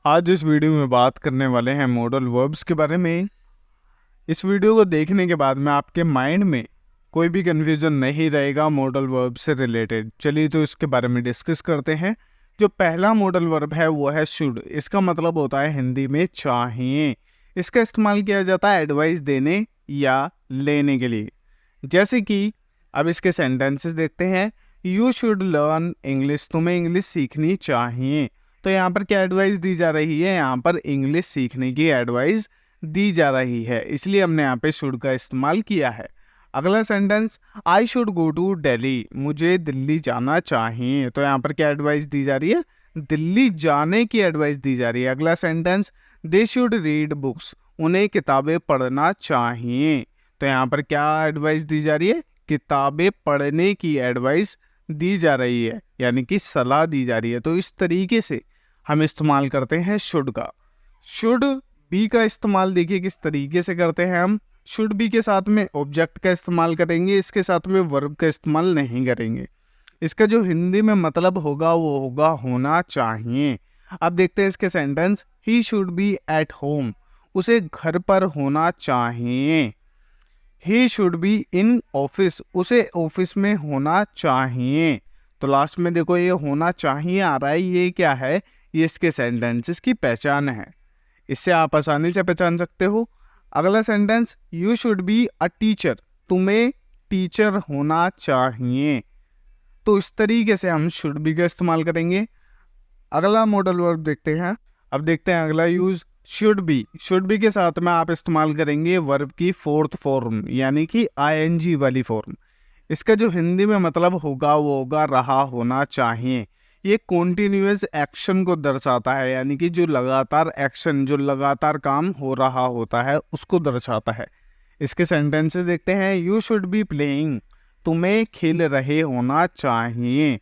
आज इस वीडियो में बात करने वाले हैं मॉडल वर्ब्स के बारे में। इस वीडियो को देखने के बाद में आपके माइंड में कोई भी कन्फ्यूजन नहीं रहेगा मॉडल वर्ब से रिलेटेड। चलिए तो इसके बारे में डिस्कस करते हैं। जो पहला मॉडल वर्ब है वो है शुड। इसका मतलब होता है हिंदी में चाहिए। इसका इस्तेमाल किया जाता है एडवाइस देने या लेने के लिए। जैसे कि अब इसके सेंटेंसेस देखते हैं। You should learn English. तुम्हें इंग्लिश सीखनी चाहिए। तो यहाँ पर क्या एडवाइस दी जा रही है? यहाँ पर इंग्लिश सीखने की एडवाइस दी जा रही है, इसलिए हमने यहाँ पे शुड का इस्तेमाल किया है। अगला sentence, I should go to Delhi. मुझे दिल्ली जाना चाहिए। तो यहाँ पर क्या एडवाइस दी जा रही है? दिल्ली जाने की एडवाइस दी जा रही है। अगला sentence, they should read books. उन्हें किताबें पढ़ना चाहिए। तो यहाँ पर क्या एडवाइस दी जा रही है? किताबें पढ़ने की एडवाइस दी जा रही है, यानी कि सलाह दी जा रही है। तो इस तरीके से हम इस्तेमाल करते हैं शुड का। शुड बी का इस्तेमाल देखिए किस तरीके से करते हैं हम। शुड बी के साथ में ऑब्जेक्ट का इस्तेमाल करेंगे, इसके साथ में वर्ब का इस्तेमाल नहीं करेंगे। इसका जो हिंदी में मतलब होगा वो होगा होना चाहिए। अब देखते हैं इसके sentence. He should be eight home. उसे घर पर होना चाहिए। He should be in office. उसे ऑफिस में होना चाहिए। तो लास्ट में देखो ये होना चाहिए आ रहा है, ये क्या है? ये इसके सेंटेंसेस की पहचान है। इससे आप आसानी से पहचान सकते हो। अगला sentence, you should be a teacher. तुम्हें टीचर होना चाहिए। तो इस तरीके से हम शुड बी का इस्तेमाल करेंगे। अगला मॉडल वर्ब देखते हैं। अब देखते हैं अगला use should be. Should be के साथ में आप इस्तेमाल करेंगे वर्ब की फोर्थ फॉर्म, यानी कि आईएनजी वाली फॉर्म। इसका जो हिंदी में मतलब होगा वो होगा रहा होना चाहिए। ये कॉन्टिन्यूअस एक्शन को दर्शाता है, यानी कि जो लगातार एक्शन, जो लगातार काम हो रहा होता है उसको दर्शाता है। इसके सेंटेंसेस देखते हैं। You should be playing. तुम्हें खेल रहे होना चाहिए।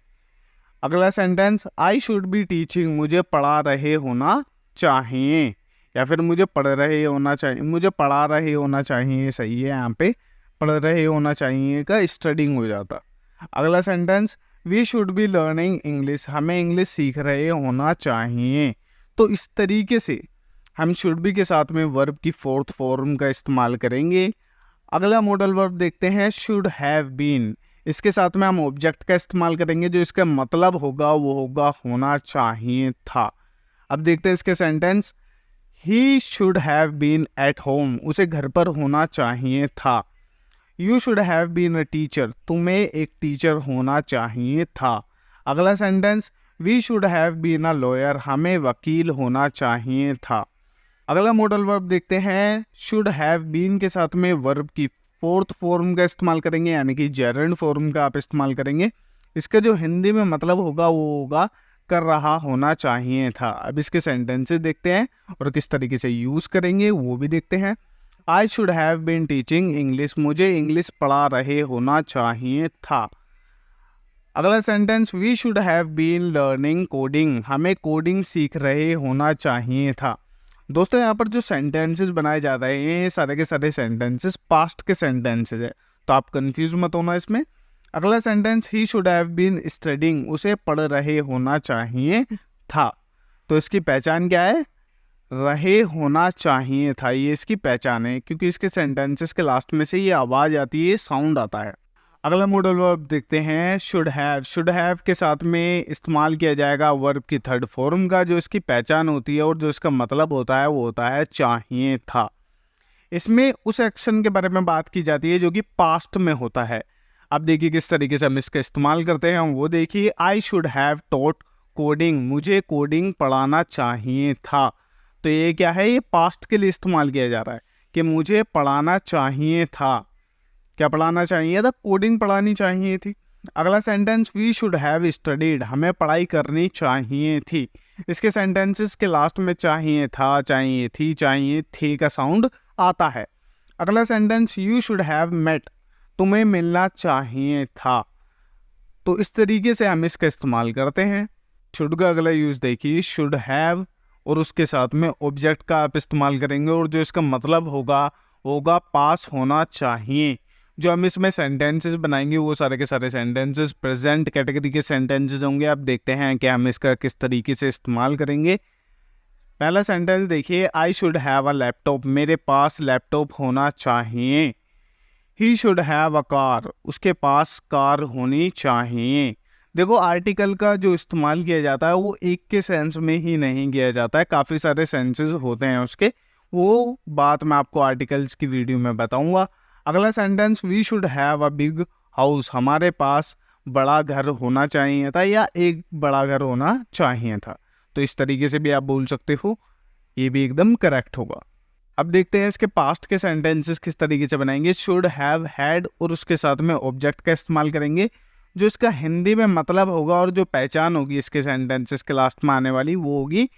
अगला sentence, I should be teaching. मुझे पढ़ा रहे होना चाहिए, या फिर मुझे पढ़ रहे होना चाहिए। मुझे पढ़ा रहे होना चाहिए सही है, यहाँ पे पढ़ रहे होना चाहिए का स्टडिंग हो जाता। अगला sentence, we should be learning English. हमें इंग्लिश सीख रहे होना चाहिए। तो इस तरीके से हम शुड बी के साथ में वर्ब की फोर्थ फॉर्म का इस्तेमाल करेंगे। अगला मॉडल वर्ब देखते हैं, शुड हैव बीन। इसके साथ में हम ऑब्जेक्ट का इस्तेमाल करेंगे, जो इसका मतलब होगा वो होगा होना चाहिए था। अब देखते हैं इसके sentence. He should have been at home. उसे घर पर होना चाहिए था। You should have been a teacher. तुम्हें एक टीचर होना चाहिए था। अगला sentence, we should have been a lawyer. हमें वकील होना चाहिए था। अगला मॉडल वर्ब देखते हैं। शुड हैव बीन के साथ में वर्ब की फोर्थ फॉर्म का इस्तेमाल करेंगे, यानी कि जेरेंड फॉर्म का आप इस्तेमाल करेंगे। इसका जो हिंदी में मतलब होगा वो होगा कर रहा होना चाहिए था। अब इसके सेंटेंसेस देखते हैं और किस तरीके से यूज करेंगे वो भी देखते हैं। I should have been teaching English. मुझे इंग्लिश पढ़ा रहे होना चाहिए था। अगला sentence, we should have been learning coding. हमें कोडिंग सीख रहे होना चाहिए था। दोस्तों यहाँ पर जो सेंटेंसेस बनाए जा रहे हैं ये सारे के सारे सेंटेंसेस पास्ट के सेंटेंसेस है, तो आप कंफ्यूज मत होना इसमें। अगला sentence, he should have been studying. उसे पढ़ रहे होना चाहिए था। तो इसकी पहचान क्या है? रहे होना चाहिए था, ये इसकी पहचान है, क्योंकि इसके सेंटेंसेस के लास्ट में से ये आवाज़ आती है, साउंड आता है। अगला मॉडल वर्ब देखते हैं, शुड हैव। शुड हैव के साथ में इस्तेमाल किया जाएगा वर्ब की थर्ड फॉर्म का, जो इसकी पहचान होती है और जो इसका मतलब होता है वो होता है चाहिए था। इसमें उस एक्शन के बारे में बात की जाती है जो कि पास्ट में होता है। अब देखिए किस तरीके से हम इसका इस्तेमाल करते हैं, वो देखिए। आई शुड हैव टॉट कोडिंग। मुझे कोडिंग पढ़ाना चाहिए था। तो ये क्या है? ये पास्ट के लिए इस्तेमाल किया जा रहा है कि मुझे पढ़ाना चाहिए था। क्या पढ़ाना चाहिए था? कोडिंग पढ़ानी चाहिए थी। अगला sentence, we should have studied. हमें पढ़ाई करनी चाहिए थी। इसके सेंटेंसेस के लास्ट में चाहिए था, चाहिए थी, चाहिए थे का साउंड आता है। अगला sentence, you should have met. तुम्हें मिलना चाहिए था। तो इस तरीके से हम इसका इस्तेमाल करते हैं। शुड का अगला यूज देखिए, शुड हैव और उसके साथ में ऑब्जेक्ट का आप इस्तेमाल करेंगे और जो इसका मतलब होगा पास होना चाहिए। जो हम इसमें सेंटेंसेस बनाएंगे वो सारे के सारे सेंटेंसेस प्रेजेंट कैटेगरी के सेंटेंसेस होंगे। आप देखते हैं कि हम इसका किस तरीके से इस्तेमाल करेंगे। पहला सेंटेंस देखिए, आई शुड हैव अ लैपटॉप, मेरे पास लैपटॉप होना चाहिए। ही शुड हैव अ कार, उसके पास कार होनी चाहिए। देखो आर्टिकल का जो इस्तेमाल किया जाता है वो एक के सेंस में ही नहीं किया जाता है, काफ़ी सारे सेंसेस होते हैं उसके, वो बात मैं आपको आर्टिकल्स की वीडियो में बताऊंगा। अगला sentence, we should have a big house, हमारे पास बड़ा घर होना चाहिए था या एक बड़ा घर होना चाहिए था। तो इस तरीके से भी आप बोल सकते हो, ये भी एकदम करेक्ट होगा। अब देखते हैं इसके पास्ट के सेंटेंसेस किस तरीके से बनाएंगे। शुड हैव हैड और उसके साथ में ऑब्जेक्ट का इस्तेमाल करेंगे। जो इसका हिंदी में मतलब होगा और जो पहचान होगी इसके सेंटेंसेस के लास्ट में आने वाली, वो होगी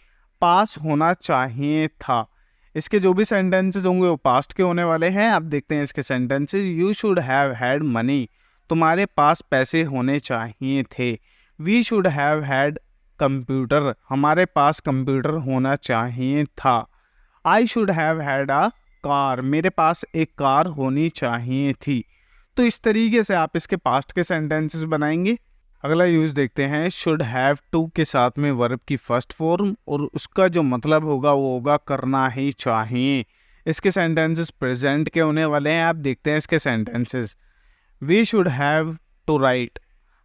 पास होना चाहिए था। इसके जो भी सेंटेंसेस होंगे वो पास्ट के होने वाले हैं। अब देखते हैं इसके sentences. You should have had money, तुम्हारे पास पैसे होने चाहिए थे। We should have had computer, हमारे पास कंप्यूटर होना चाहिए था। I should have had a car, मेरे पास एक कार होनी चाहिए थी। तो इस तरीके से आप इसके पास्ट के सेंटेंसेस बनाएंगे। अगला यूज देखते हैं, शुड हैव टू के साथ में वर्ब की फर्स्ट फॉर्म और उसका जो मतलब होगा वो होगा करना ही चाहिए। इसके सेंटेंसेस प्रेजेंट के होने वाले हैं। आप देखते हैं इसके sentences. We should have to write,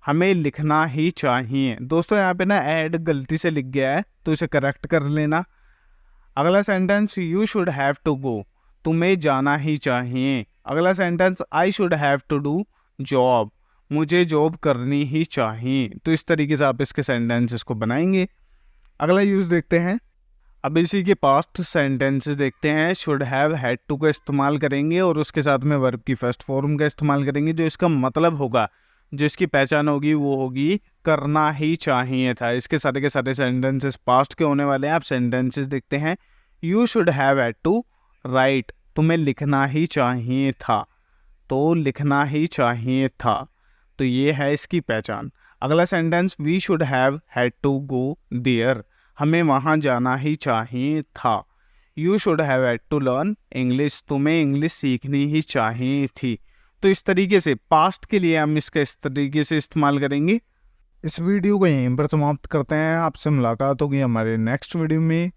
हमें लिखना ही चाहिए। दोस्तों यहाँ पे ना ऐड गलती से लिख गया है तो इसे करेक्ट कर लेना। अगला sentence, you should have to go, तुम्हें जाना ही चाहिए। अगला sentence, I should have to do job, मुझे जॉब करनी ही चाहिए। तो इस तरीके से आप इसके सेंटेंसेस को बनाएंगे। अगला यूज देखते हैं। अब इसी के पास्ट सेंटेंसेस देखते हैं। शुड हैव हैड टू का इस्तेमाल करेंगे और उसके साथ में वर्ब की फर्स्ट फॉर्म का इस्तेमाल करेंगे। जो इसका मतलब होगा, जो इसकी पहचान होगी, वो होगी करना ही चाहिए था। इसके सारे के सारे सेंटेंसेस पास्ट के होने वाले हैं। आप सेंटेंसेस देखते हैं। You should have had to write, तुम्हें लिखना ही चाहिए था, तो लिखना ही चाहिए था। तो ये है इसकी पहचान। अगला sentence, we should have had to go there, हमें वहाँ जाना ही चाहिए था। You should have had to learn English, तुम्हें इंग्लिश सीखनी ही चाहिए थी। तो इस तरीके से पास्ट के लिए हम इसका इस तरीके से इस्तेमाल करेंगे। इस वीडियो को यहीं पर समाप्त करते हैं। आपसे मुलाकात होगी हमारे नेक्स्ट वीडियो में।